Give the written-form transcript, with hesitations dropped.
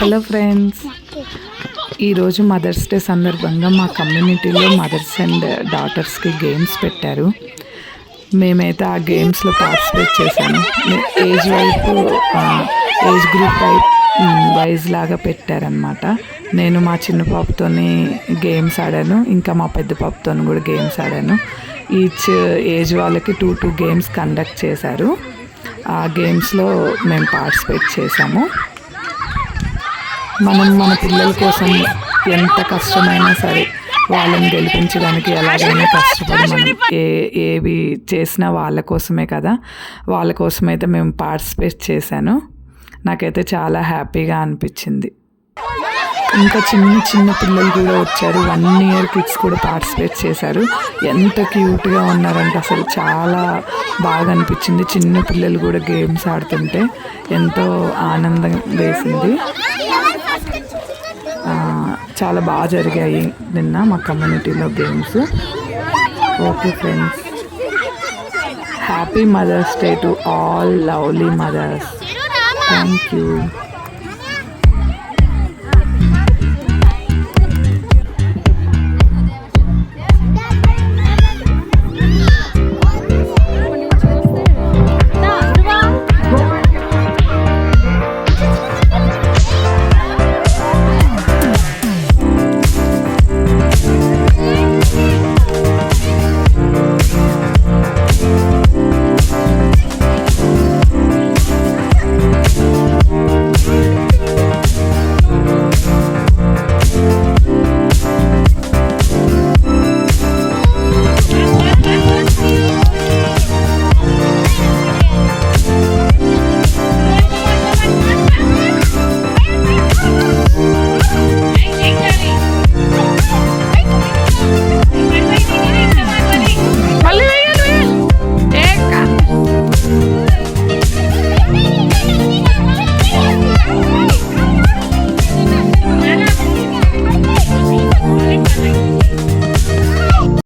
Hello friends, ఈరోజు mothers day సందర్భంగా మా కమ్యూనిటీలో మదర్స్ అండ్ డాటర్స్కి గేమ్స్ పెట్టారు. మేమైతే ఆ గేమ్స్లో పార్టిసిపేట్ చేశాను. ఏజ్ గ్రూప్ వైజ్ లాగా పెట్టారనమాట. నేను మా చిన్న పాపతోని గేమ్స్ ఆడాను, ఇంకా మా పెద్ద పాపతో కూడా గేమ్స్ ఆడాను. ఈచ్ ఏజ్ వాళ్ళకి 2 గేమ్స్ కండక్ట్ చేశారు. ఆ గేమ్స్లో మేము పార్టిసిపేట్ చేశాము. మనం మన పిల్లల కోసం ఎంత కష్టమైనా సరే వాళ్ళని గెలిపించడానికి ఎలాగైనా కష్టపడి మనం ఏవి చేసినా వాళ్ళ కోసమే కదా. వాళ్ళ కోసమైతే మేము పార్టిసిపేట్ చేశాను. నాకైతే చాలా హ్యాపీగా అనిపించింది. ఇంకా చిన్న పిల్లలు కూడా వచ్చారు. 1 year కిడ్స్ కూడా పార్టిసిపేట్ చేశారు. ఎంత క్యూట్గా ఉన్నారంటే అసలు చాలా బాగా అనిపించింది. చిన్న పిల్లలు కూడా గేమ్స్ ఆడుతుంటే ఎంతో ఆనందం వేసింది. చాలా బాగా జరిగాయి నిన్న మా కమ్యూనిటీలో games. Okay friends, happy mother's day to all lovely mothers. Thank you.